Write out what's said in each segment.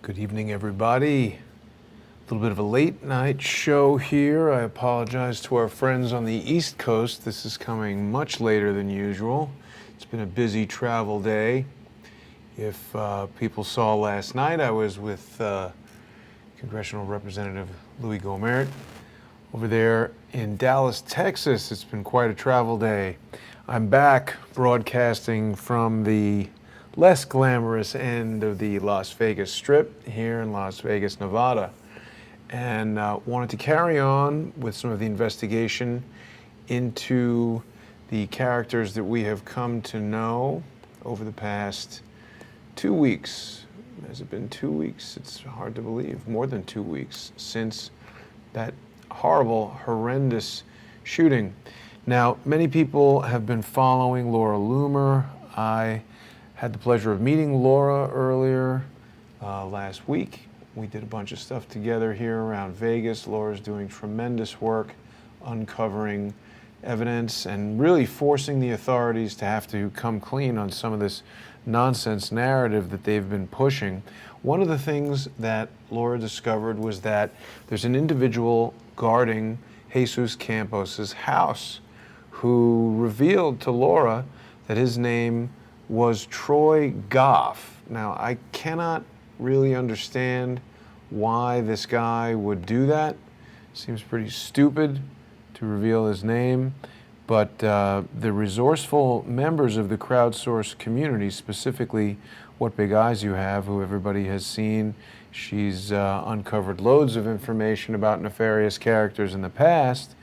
Good evening, everybody. A little bit of a late night show here. I apologize to our friends on the East Coast. This is coming much later than usual. It's been a busy travel day. If people saw last night, I was with Congressional Representative Louis Gohmert over there in Dallas, Texas. It's been quite a travel day. I'm back broadcasting from the less glamorous end of the Las Vegas Strip here in Las Vegas, Nevada, and wanted to carry on with some of the investigation into the characters that we have come to know over the past 2 weeks. Has it been 2 weeks? It's hard to believe. More than 2 weeks since that horrible, horrendous shooting. Now, many people have been following Laura Loomer. I had the pleasure of meeting Laura earlier last week. We did a bunch of stuff together here around Vegas. Laura's doing tremendous work uncovering evidence and really forcing the authorities to have to come clean on some of this nonsense narrative that they've been pushing. One of the things that Laura discovered was that there's an individual guarding Jesus Campos' house who revealed to Laura that his name was Troy Goff. Now, I cannot really understand why this guy would do that. Seems pretty stupid to reveal his name, but the resourceful members of the crowdsourced community, specifically What Big Eyes You Have, who everybody has seen, she's uncovered loads of information about nefarious characters in the past.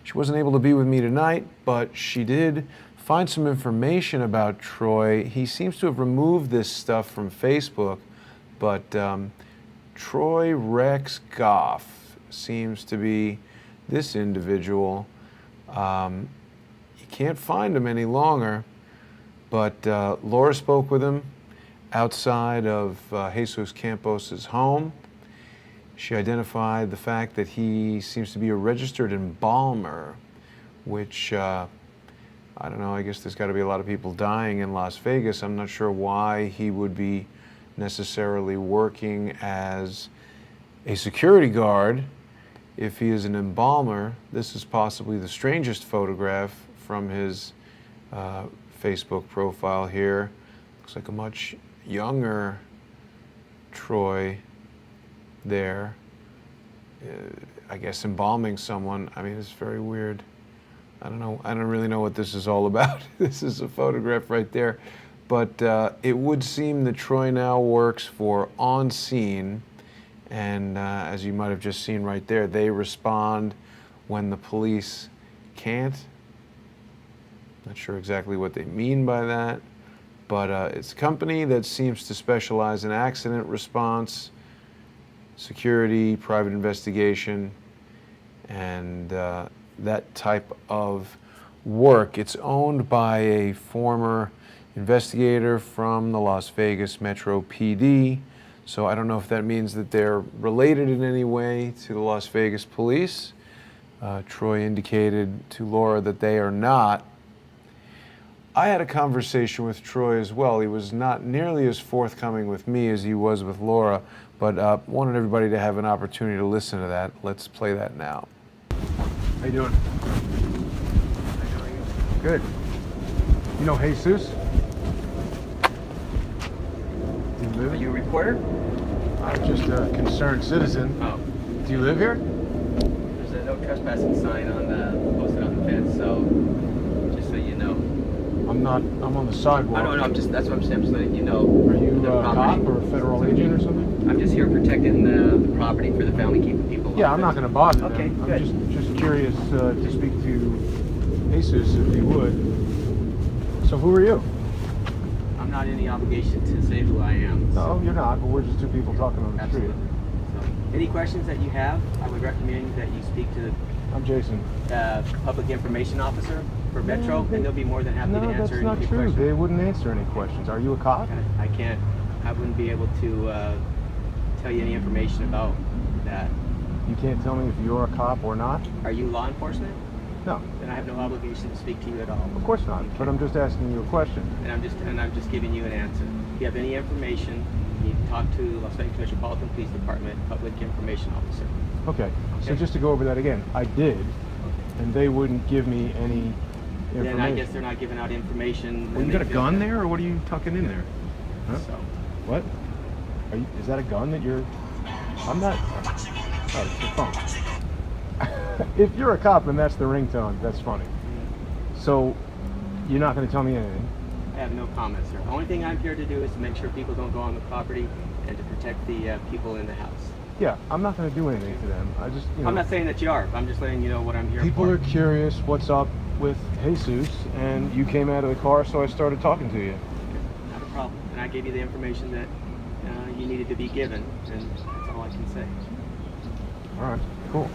She wasn't able to be with me tonight, but she did find some information about Troy. He seems to have removed this stuff from Facebook, but Troy Rex Goff seems to be this individual. You can't find him any longer, but Laura spoke with him outside of Jesus Campos' home. She identified the fact that he seems to be a registered embalmer, which I don't know, I guess there's got to be a lot of people dying in Las Vegas. I'm not sure why he would be necessarily working as a security guard if he is an embalmer. This is possibly the strangest photograph from his Facebook profile here. Looks like a much younger Troy there. I guess embalming someone. I mean, it's very weird. I don't know. I don't really know what this is all about. This is a photograph right there. But it would seem that Troy now works for On Scene. And as you might have just seen right there, they respond when the police can't. Not sure exactly what they mean by that. But it's a company that seems to specialize in accident response, security, private investigation, and that type of work. It's owned by a former investigator from the Las Vegas Metro PD. So I don't know if that means that they're related in any way to the Las Vegas police. Troy indicated to Laura that they are not. I had a conversation with Troy as well. He was not nearly as forthcoming with me as he was with Laura, but wanted everybody to have an opportunity to listen to that. Let's play that now. How you doing? How are you? Good. You know Jesus? Do you live? Are you a reporter? I'm just a concerned citizen. Oh. Do you live here? There's a no trespassing sign on posted on the fence, so just so you know. I'm on the sidewalk. I don't know, that's what I'm saying, just letting you know. Are you a cop or a federal agent or something? I'm just here protecting the property for the family, keeping people off. Yeah, I'm not going to bother them. Okay, good. I'm just curious to speak to Jesus, if you would. So who are you? I'm not in the obligation to say who I am. No, you're not, but we're just two people talking on the street. Absolutely. So, any questions that you have, I would recommend that you speak to I'm Jason. the Public Information Officer for Metro, and they'll be more than happy to answer that's any not true. questions. They wouldn't answer any questions. Are you a cop? I wouldn't be able to tell you any information about that. You can't tell me if you're a cop or not? Are you law enforcement? No. Then I have no obligation to speak to you at all. Of course not, but I'm just asking you a question. And I'm just giving you an answer. If you have any information, you talk to Las Vegas Metropolitan Police Department Public Information Officer. Okay. So Okay. just to go over that again, I did, and they wouldn't give me any information. Then I guess they're not giving out information. Well, when you they got a feel gun that- there, or what are you tucking in there? Huh? So, What? Is that a gun that you're? I'm not. Oh, it's your phone. If you're a cop and that's the ringtone, that's funny. So, you're not going to tell me anything. I have no comments, sir. The only thing I'm here to do is to make sure people don't go on the property and to protect the people in the house. Yeah, I'm not going to do anything to them. I just, I'm not saying that you are. I'm just letting you know what I'm here people for. are curious what's up with Jesus, and you came out of the car, so I started talking to you. Not a problem. And I gave you the information that you needed to be given, and that's all I can say. All right, cool.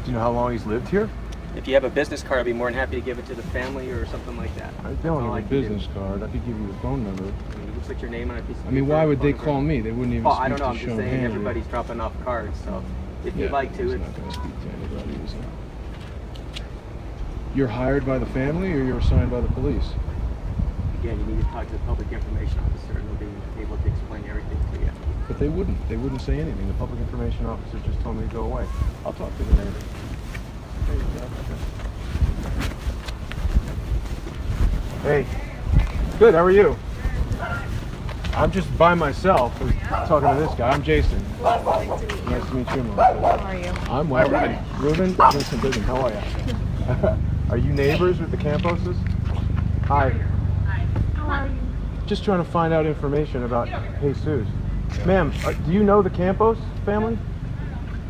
Do you know how long he's lived here? If you have a business card, I'd be more than happy to give it to the family or something like that. I That's don't all have a can do. business card. I could give you a phone number. I mean, you can put your name on a piece of paper. I mean, why would they phone call number. me? They wouldn't even Well, speak I don't know. to I'm just Sean saying Hanley. everybody's dropping off cards, so if you'd like to, It's not going to speak to anybody, is it? You're hired by the family, or you're assigned by the police? again, you need to talk to the public information officer, and they'll be able to explain everything to you. But they wouldn't. They wouldn't say anything. The public information officer just told me to go away. I'll talk to the neighbor. There you go. Hey. Good, how are you? I'm just by myself talking to this guy. I'm Jason. Nice to meet you, Melissa. How are you? I'm well. Ruben? Vincent, how are you? Are you neighbors with the Camposes? Hi. How are you? Just trying to find out information about Jesus. Ma'am, do you know the Campos family?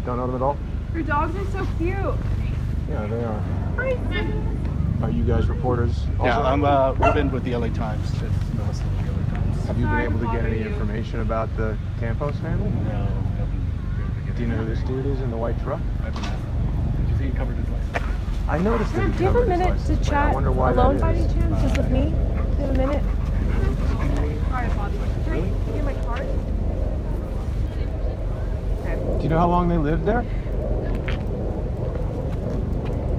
Don't know them at all? Your dogs are so cute. Yeah, they are. Hi. Are you guys reporters? Yeah, also? I'm Ruben with the LA Times. It's Melissa with the LA Times. Have you been Sorry able to to get bother any you. information about the Campos family? No, haven't been able to get Do you know who any this dude is in the white truck? I've been asking. Did you see he covered his license? I noticed that Sam, he do you have a covered his minute license to plate. I chat wonder why alone that by is. any chance? Just with me? Do you have a minute? Sorry, Bobby. Can I get my card? Okay. Do you know how long they lived there?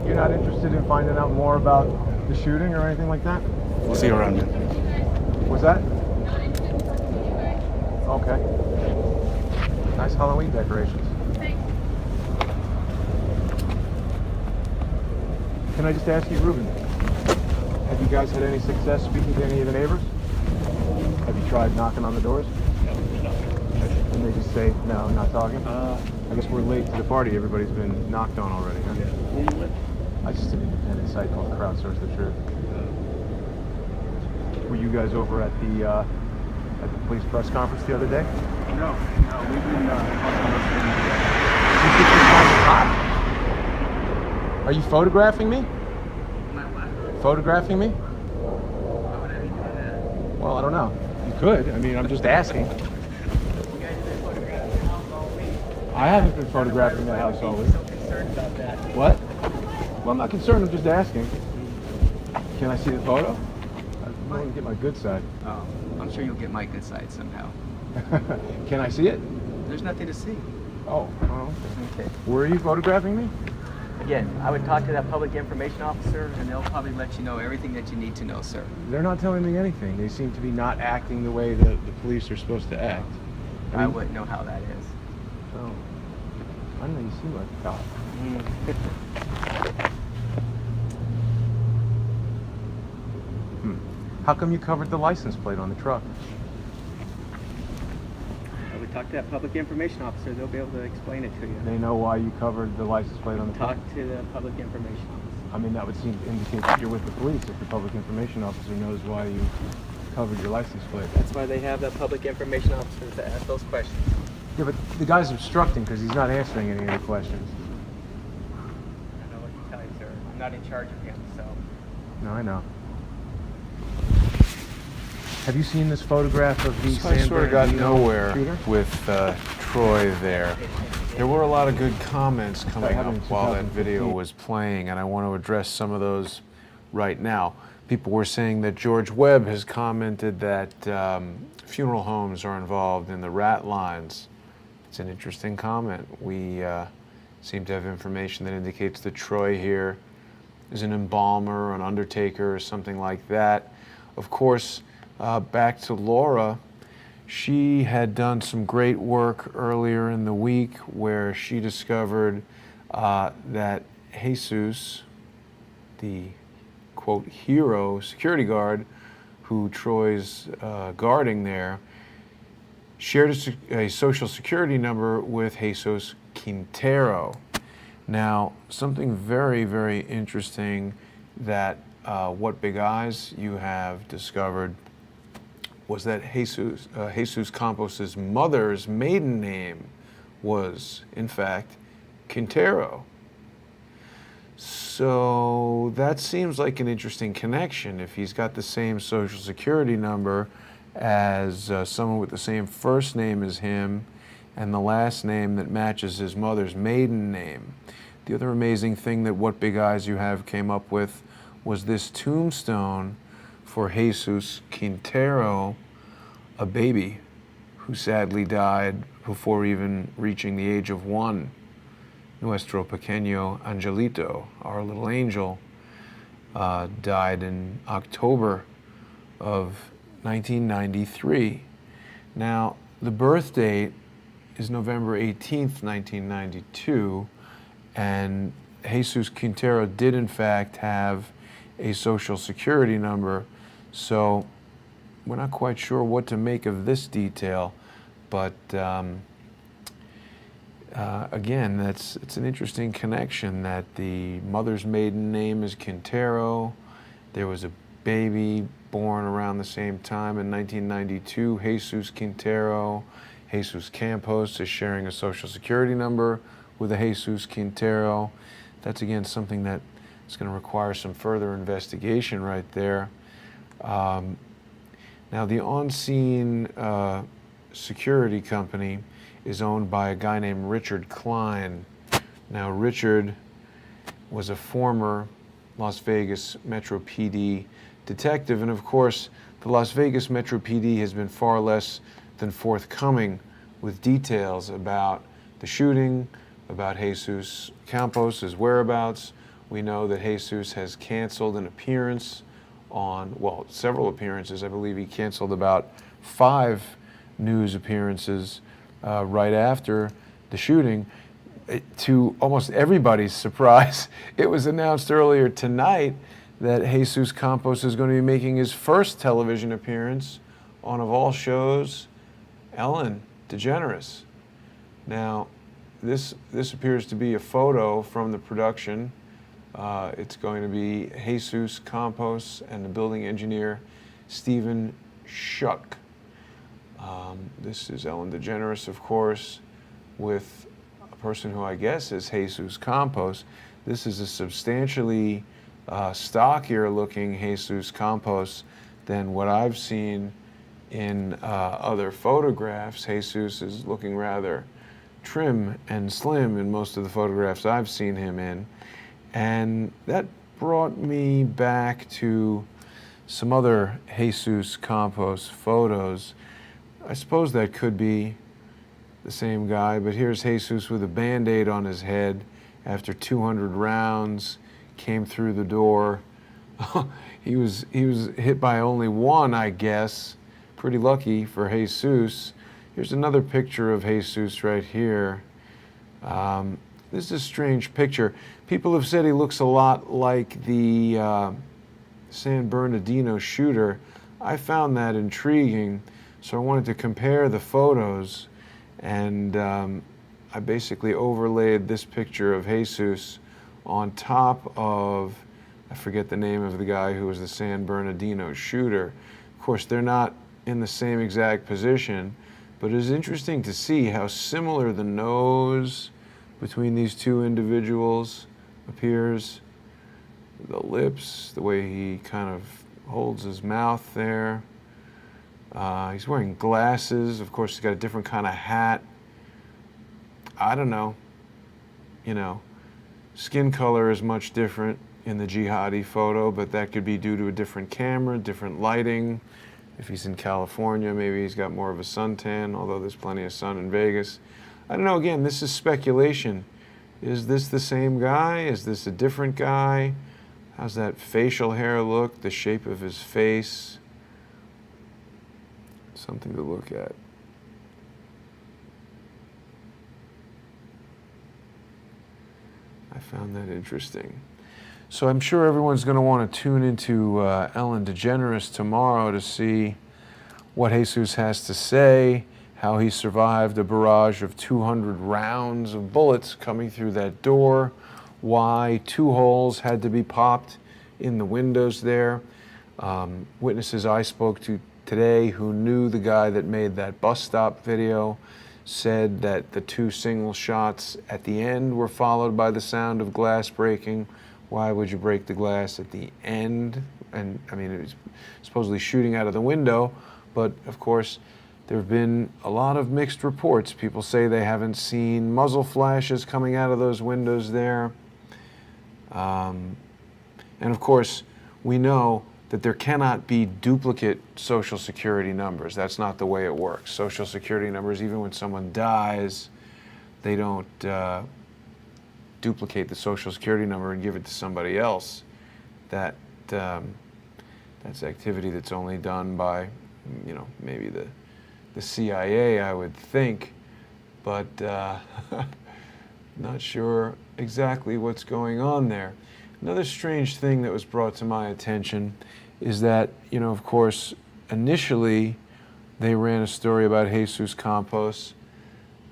You're not interested in finding out more about the shooting or anything like that? We'll see you around, man. Was that? Okay. Nice Halloween decorations. Can I just ask you, Ruben, have you guys had any success speaking to any of the neighbors? Have you tried knocking on the doors? And they just say, no, not talking? I guess we're late to the party. Everybody's been knocked on already, huh? Where you live? I just an independent site called Crowdsource the Truth. Were you guys over at the police press conference the other day? No, we've been You think you're finding hot? Are you photographing me? Photographing me? Why would I be doing that? Well, I don't know. You could. I mean, I'm just asking. You guys have been photographing the house all week. I haven't been photographing the house all week. So concerned about that. What? Well, I'm not concerned. I'm just asking. Can I see the photo? I want to get my good side. Oh, I'm sure you'll get my good side somehow. Can I see it? There's nothing to see. Oh, okay. Okay. Were you photographing me? Again, I would talk to that public information officer, and they'll probably let you know everything that you need to know, sir. They're not telling me anything. They seem to be not acting the way that the police are supposed to act. I wouldn't know how that is. Oh. I don't know. You seem like a cop. How come you covered the license plate on the truck? I would talk to that public information officer. They'll be able to explain it to you. They know why you covered the license plate on the truck? Talk to the public information officer. I mean, that would seem to indicate that you're with the police if the public information officer knows why you covered your license plate. That's why they have the public information officer to ask those questions. Yeah, but the guy's obstructing because he's not answering any of the questions. I don't know what to tell you, sir. I'm not in charge of him, so. No, I know. Have you seen this photograph of the So I San sort of got Bernardino nowhere shooter? with Troy there. There were a lot of good comments coming up happened in while that video 2015. was playing, and I want to address some of those right now. People were saying that George Webb has commented that funeral homes are involved in the rat lines. It's an interesting comment. We seem to have information that indicates that Troy here is an embalmer, an undertaker, or something like that. Of course, back to Laura, She had done some great work earlier in the week where she discovered that Jesus, the quote hero security guard who Troy's guarding there, shared a social security number with Jesus Quintero. Now, something very, very interesting that What Big Eyes you have discovered was that Jesus Campos' mother's maiden name was, in fact, Quintero. So that seems like an interesting connection. If he's got the same social security number as someone with the same first name as him and the last name that matches his mother's maiden name. The other amazing thing that What Big Eyes You Have came up with was this tombstone for Jesus Quintero, a baby who sadly died before even reaching the age of 1. Nuestro pequeño angelito, our little angel, died in October of 1993. Now, the birth date is November 18th, 1992, and Jesus Quintero did in fact have a social security number, so we're not quite sure what to make of this detail, but again, it's an interesting connection that the mother's maiden name is Quintero. There was a baby born around the same time in 1992, Jesus Quintero. Jesus Campos is sharing a social security number with a Jesus Quintero. That's again something that is going to require some further investigation right there. Now, the on-scene security company is owned by a guy named Richard Klein. Now, Richard was a former Las Vegas Metro PD detective, and of course, the Las Vegas Metro PD has been far less than forthcoming with details about the shooting, about Jesus Campos' whereabouts. We know that Jesus has canceled an appearance on, well, several appearances. I believe he canceled about 5 news appearances right after the shooting. To almost everybody's surprise, it was announced earlier tonight that Jesus Campos is going to be making his first television appearance on, of all shows, Ellen DeGeneres. Now, this appears to be a photo from the production. It's going to be Jesus Campos and the building engineer, Stephen Schuck. This is Ellen DeGeneres, of course, with a person who I guess is Jesus Campos. This is a substantially stockier looking Jesus Campos than what I've seen in other photographs. Jesus is looking rather trim and slim in most of the photographs I've seen him in. And that brought me back to some other Jesus Campos photos. I suppose that could be the same guy, but here's Jesus with a Band-Aid on his head after 200 rounds came through the door. He was hit by only one, I guess. Pretty lucky for Jesus. Here's another picture of Jesus right here. This is a strange picture. People have said he looks a lot like the San Bernardino shooter. I found that intriguing, so I wanted to compare the photos, and I basically overlaid this picture of Jesus on top of, I forget the name of the guy who was the San Bernardino shooter. Of course, they're not in the same exact position, but it is interesting to see how similar the nose between these two individuals appears. The lips, the way he kind of holds his mouth there. He's wearing glasses. Of course, he's got a different kind of hat. I don't know. You know, skin color is much different in the jihadi photo, but that could be due to a different camera, different lighting. If he's in California, maybe he's got more of a suntan, although there's plenty of sun in Vegas. I don't know, again, this is speculation. Is this the same guy? Is this a different guy? How's that facial hair look? The shape of his face? something to look at. I found that interesting. So I'm sure everyone's going to want to tune into Ellen DeGeneres tomorrow to see what Jesus has to say, how he survived a barrage of 200 rounds of bullets coming through that door, why 2 holes had to be popped in the windows there. Witnesses I spoke to today who knew the guy that made that bus stop video said that the 2 single shots at the end were followed by the sound of glass breaking. Why would you break the glass at the end? And I mean, it was supposedly shooting out of the window, but of course, there have been a lot of mixed reports. People say they haven't seen muzzle flashes coming out of those windows there. And of course, we know that there cannot be duplicate Social Security numbers. That's not the way it works. Social Security numbers, even when someone dies, they don't duplicate the Social Security number and give it to somebody else. That's activity that's only done by, you know, maybe the CIA, I would think, but not sure exactly what's going on there. Another strange thing that was brought to my attention is that, you know, of course, initially they ran a story about Jesus Campos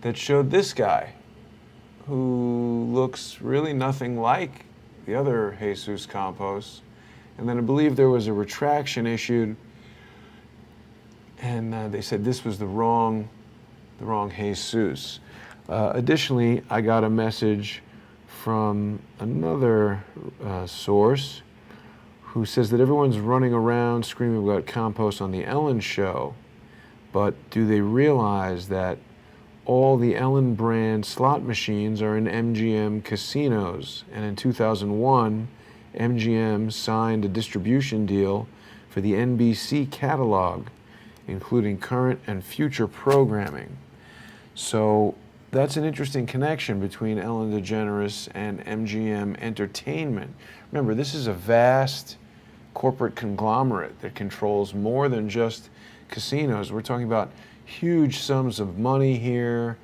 that showed this guy who looks really nothing like the other Jesus Campos. And then I believe there was a retraction issued, and they said this was the wrong Jesus. Additionally, I got a message from another source who says that everyone's running around screaming about Campos on the Ellen show, but do they realize that all the Ellen brand slot machines are in MGM casinos? And in 2001, MGM signed a distribution deal for the NBC catalog, including current and future programming. So that's an interesting connection between Ellen DeGeneres and MGM Entertainment. Remember, this is a vast corporate conglomerate that controls more than just casinos. We're talking about huge sums of money here,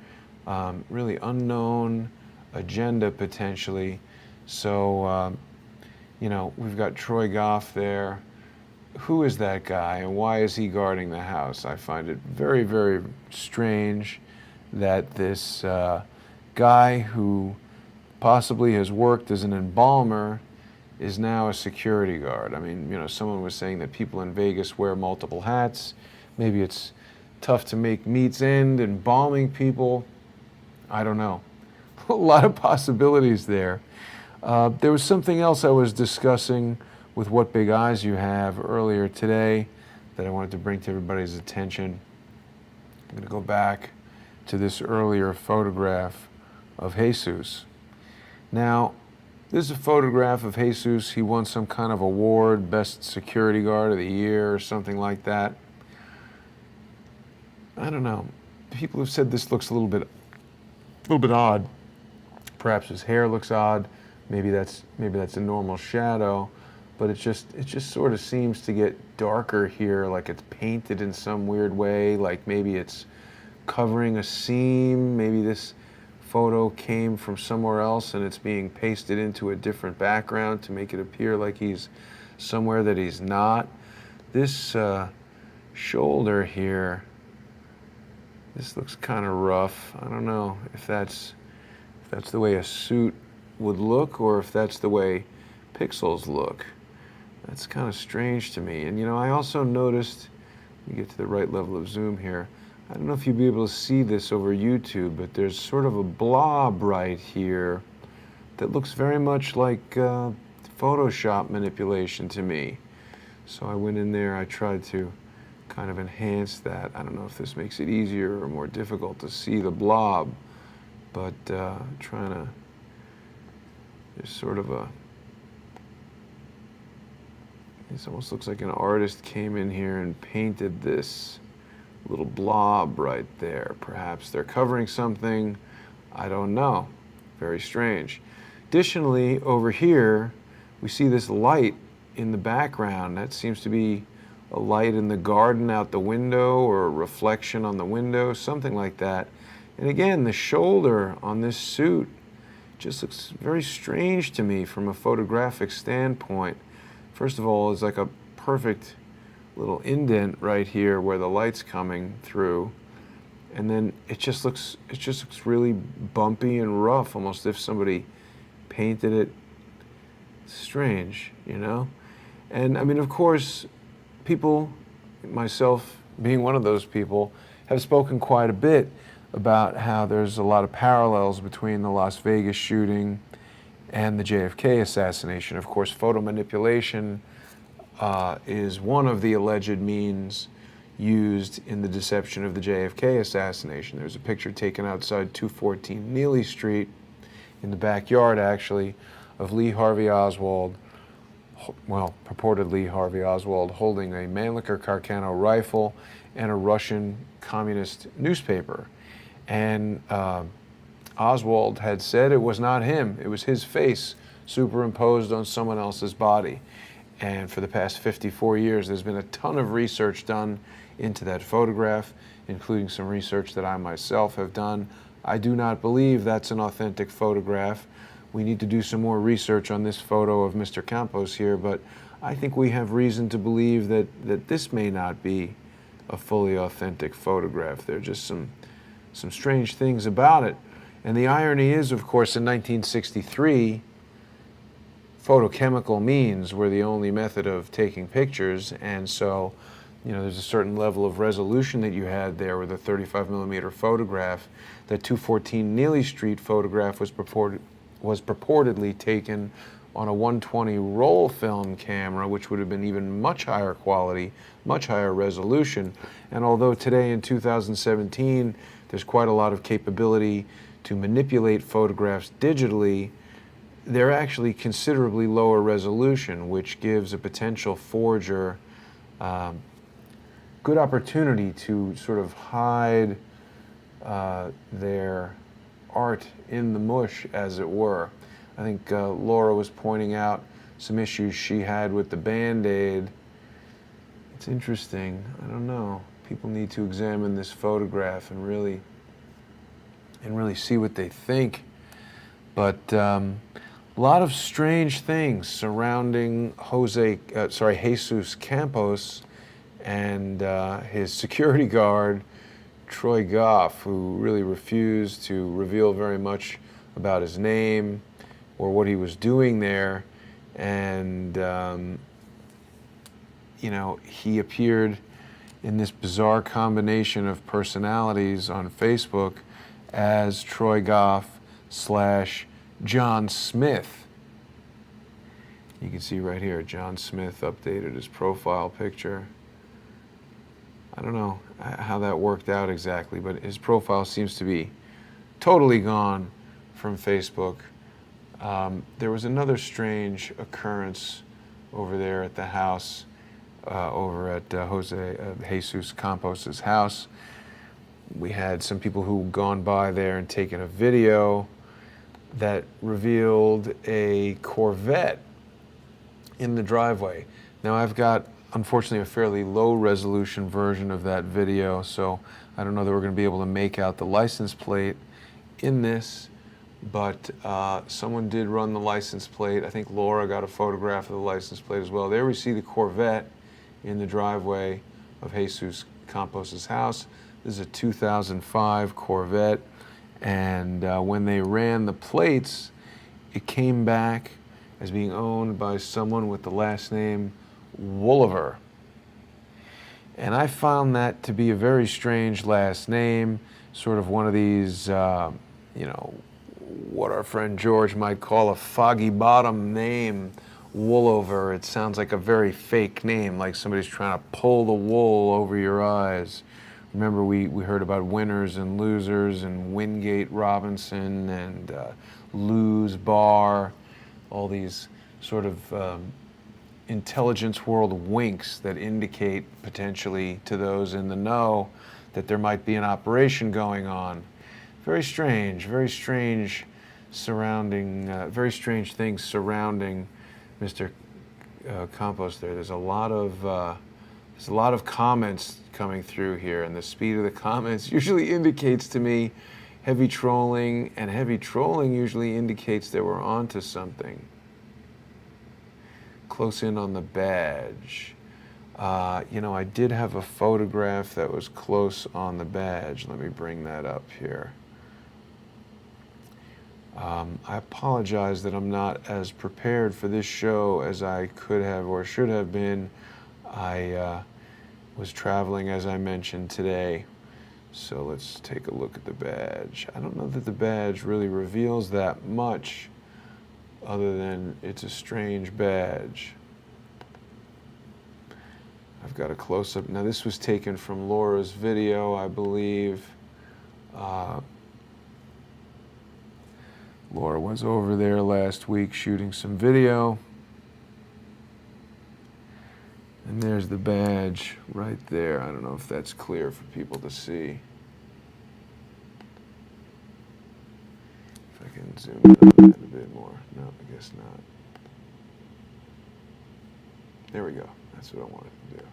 really unknown agenda potentially. So, you know, we've got Troy Goff there. Who is that guy and why is he guarding the house? I find it very, very strange that this guy who possibly has worked as an embalmer is now a security guard. I mean, you know, someone was saying that people in Vegas wear multiple hats. Maybe it's tough to make meets end embalming people. I don't know. A lot of possibilities there. There was something else I was discussing with What Big Eyes You Have earlier today that I wanted to bring to everybody's attention. I'm going to go back to this earlier photograph of Jesus. Now, this is a photograph of Jesus. He won some kind of award, Best Security Guard of the Year or something like that. I don't know. People have said this looks a little bit odd. Perhaps his hair looks odd. Maybe that's a normal shadow, but it just sort of seems to get darker here, like it's painted in some weird way, like maybe it's covering a seam. Maybe this photo came from somewhere else and it's being pasted into a different background to make it appear like he's somewhere that he's not. This shoulder here, this looks kind of rough. I don't know if that's the way a suit would look or if that's the way pixels look. That's kind of strange to me. And you know, I also noticed, let me get to the right level of zoom here. I don't know if you'll be able to see this over YouTube, but there's sort of a blob right here that looks very much like Photoshop manipulation to me. So I went in there, I tried to kind of enhance that. I don't know if this makes it easier or more difficult to see the blob, but trying to, there's sort of a, this almost looks like an artist came in here and painted this little blob right there. Perhaps they're covering something, I don't know. Very strange. Additionally, over here, we see this light in the background. That seems to be a light in the garden out the window or a reflection on the window, something like that. And again, the shoulder on this suit just looks very strange to me from a photographic standpoint. First of all, it's like a perfect little indent right here where the light's coming through. And then it just looks really bumpy and rough, almost if somebody painted it. Strange, you know? And I mean, of course, people, myself being one of those people, have spoken quite a bit about how there's a lot of parallels between the Las Vegas shooting and the JFK assassination. Of course, photo manipulation is one of the alleged means used in the deception of the JFK assassination. There's a picture taken outside 214 Neely Street, in the backyard actually, of Lee Harvey Oswald, well, purportedly Harvey Oswald, holding a Mannlicher Carcano rifle and a Russian communist newspaper. And Oswald had said it was not him, it was his face superimposed on someone else's body. And for the past 54 years, there's been a ton of research done into that photograph, including some research that I myself have done. I do not believe that's an authentic photograph. We need to do some more research on this photo of Mr. Campos here, but I think we have reason to believe that this may not be a fully authentic photograph. There are just some strange things about it. And the irony is, of course, in 1963, photochemical means were the only method of taking pictures, and so, you know, there's a certain level of resolution that you had there with a 35 millimeter photograph. That 214 Neely Street photograph was purportedly taken on a 120 roll film camera, which would have been even much higher quality, much higher resolution. And although today in 2017, there's quite a lot of capability to manipulate photographs digitally, they're actually considerably lower resolution, which gives a potential forger good opportunity to sort of hide their art in the mush, as it were. I think Laura was pointing out some issues she had with the Band-Aid. It's interesting. I don't know. People need to examine this photograph and really see what they think. But a lot of strange things surrounding Jesus Campos and his security guard, Troy Goff, who really refused to reveal very much about his name or what he was doing there. And, you know, he appeared in this bizarre combination of personalities on Facebook as Troy Goff / John Smith. You can see right here, John Smith updated his profile picture. I don't know how that worked out exactly, but his profile seems to be totally gone from Facebook. There was another strange occurrence over there at the house, over at Jesus Campos's house. We had some people who gone by there and taken a video that revealed a Corvette in the driveway. Now I've got, unfortunately, a fairly low resolution version of that video, so I don't know that we're going to be able to make out the license plate in this, but someone did run the license plate. I think Laura got a photograph of the license plate as well. There we see the Corvette in the driveway of Jesus Campos's house. This is a 2005 Corvette, and when they ran the plates, it came back as being owned by someone with the last name Wolliver. And I found that to be a very strange last name, sort of one of these, you know, what our friend George might call a foggy bottom name, Woolover. It sounds like a very fake name, like somebody's trying to pull the wool over your eyes. Remember, we heard about winners and losers and Wingate Robinson and Lou's Bar, all these sort of intelligence world winks that indicate potentially to those in the know that there might be an operation going on. Very strange surrounding, very strange things surrounding Mr. Campos there. There's a lot of There's a lot of comments coming through here, and the speed of the comments usually indicates to me heavy trolling, and heavy trolling usually indicates that we're onto something. Close in on the badge. You know, I did have a photograph that was close on the badge. Let me bring that up here. I apologize that I'm not as prepared for this show as I could have or should have been. I was traveling, as I mentioned, today. So let's take a look at the badge. I don't know that the badge really reveals that much, other than it's a strange badge. I've got a close-up. Now this was taken from Laura's video, I believe. Laura was over there last week shooting some video. And there's the badge right there. I don't know if that's clear for people to see. If I can zoom in on that a bit more. No, I guess not. There we go. That's what I wanted to do.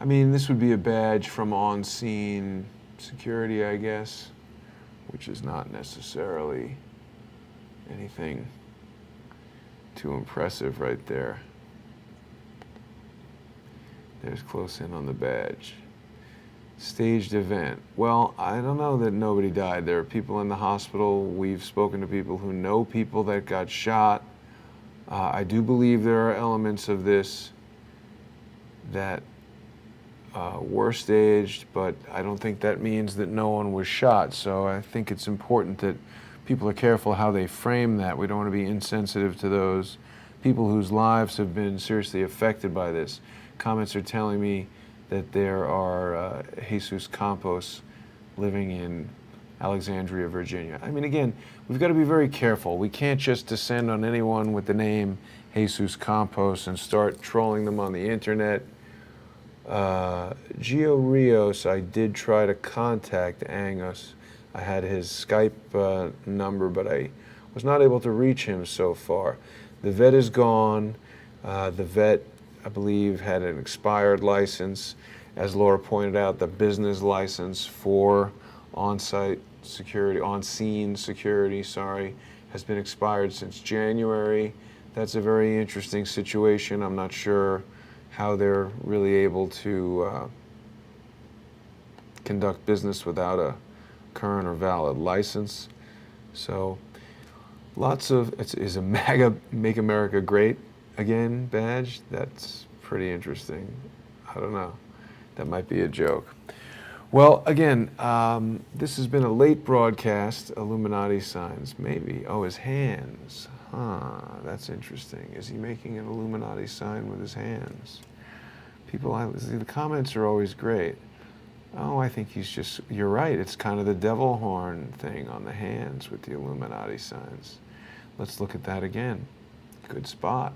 I mean, this would be a badge from on-scene security, I guess, which is not necessarily anything too impressive right there. There's close in on the badge. Staged event. Well, I don't know that nobody died. There are people in the hospital. We've spoken to people who know people that got shot. I do believe there are elements of this that were staged, but I don't think that means that no one was shot. So I think it's important that people are careful how they frame that. We don't want to be insensitive to those people whose lives have been seriously affected by this. Comments are telling me that there are Jesus Campos living in Alexandria, Virginia. I mean, again, we've got to be very careful. We can't just descend on anyone with the name Jesus Campos and start trolling them on the internet. Gio Rios, I did try to contact Angus. I had his Skype number, but I was not able to reach him so far. The vet is gone. The vet, I believe, had an expired license. As Laura pointed out, the business license for on-site security, on-scene security, has been expired since January. That's a very interesting situation. I'm not sure how they're really able to conduct business without a current or valid license. So lots of, is a MAGA, Make America Great Again badge? That's pretty interesting. I don't know. That might be a joke. Well, again, this has been a late broadcast. Illuminati signs, maybe. Oh, his hands. Huh, that's interesting. Is he making an Illuminati sign with his hands? People, the comments are always great. Oh, I think he's just, you're right. It's kind of the devil horn thing on the hands with the Illuminati signs. Let's look at that again. Good spot.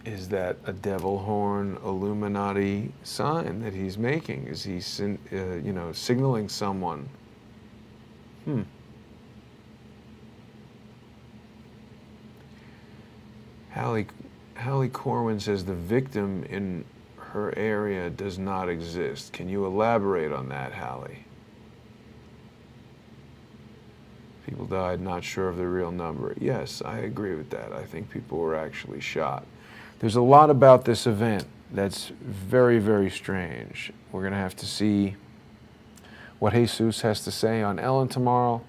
Is that a devil horn Illuminati sign that he's making? Is he, signaling someone? Hallie Corwin says the victim in her area does not exist. Can you elaborate on that, Hallie? People died, not sure of the real number. Yes, I agree with that. I think people were actually shot. There's a lot about this event that's very, very strange. We're going to have to see what Jesus has to say on Ellen tomorrow.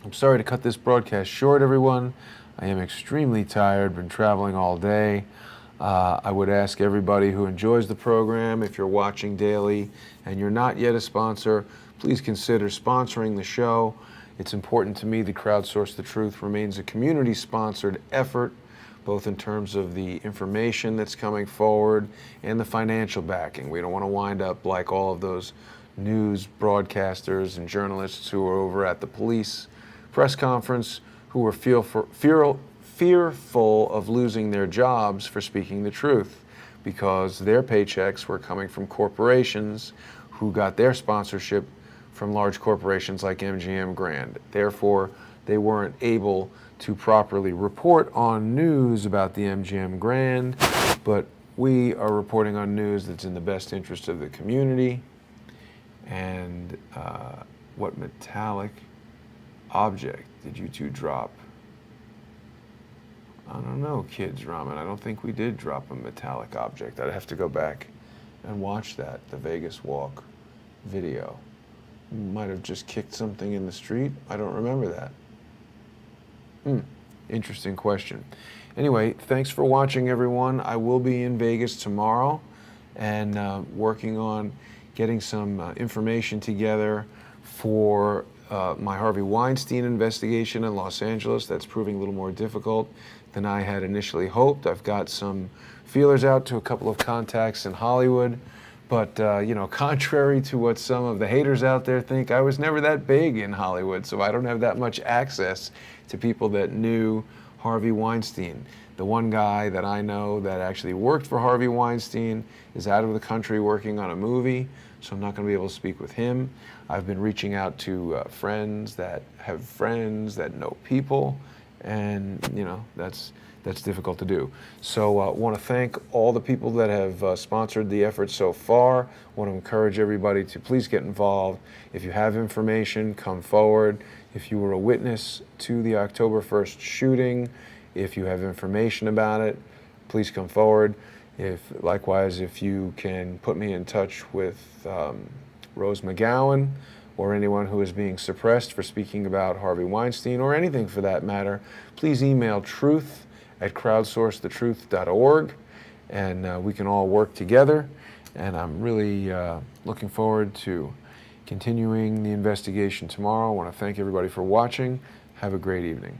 I'm sorry to cut this broadcast short, everyone. I am extremely tired, been traveling all day. I would ask everybody who enjoys the program, if you're watching daily and you're not yet a sponsor, please consider sponsoring the show. It's important to me that Crowdsource the Truth remains a community-sponsored effort, both in terms of the information that's coming forward and the financial backing. We don't want to wind up like all of those news broadcasters and journalists who are over at the police press conference who were fearful of losing their jobs for speaking the truth because their paychecks were coming from corporations who got their sponsorship from large corporations like MGM Grand. Therefore, they weren't able to properly report on news about the MGM Grand, but we are reporting on news that's in the best interest of the community. And what metallic object did you two drop? I don't know, Kids Ramen. I don't think we did drop a metallic object. I'd have to go back and watch that, the Vegas Walk video. Might have just kicked something in the street. I don't remember that. Interesting question. Anyway, thanks for watching, everyone. I will be in Vegas tomorrow and working on getting some information together for my Harvey Weinstein investigation in Los Angeles. That's proving a little more difficult than I had initially hoped. I've got some feelers out to a couple of contacts in Hollywood, but you know, contrary to what some of the haters out there think, I was never that big in Hollywood, so I don't have that much access to people that knew Harvey Weinstein. The one guy that I know that actually worked for Harvey Weinstein is out of the country working on a movie, so I'm not going to be able to speak with him. I've been reaching out to friends that have friends that know people, and you know, that's difficult to do. So I want to thank all the people that have sponsored the effort so far. I want to encourage everybody to please get involved. If you have information, come forward. If you were a witness to the October 1st shooting, if you have information about it, please come forward. Likewise, if you can put me in touch with Rose McGowan or anyone who is being suppressed for speaking about Harvey Weinstein or anything for that matter, please email truth@crowdsourcethetruth.org, and we can all work together. And I'm really looking forward to continuing the investigation tomorrow. I want to thank everybody for watching. Have a great evening.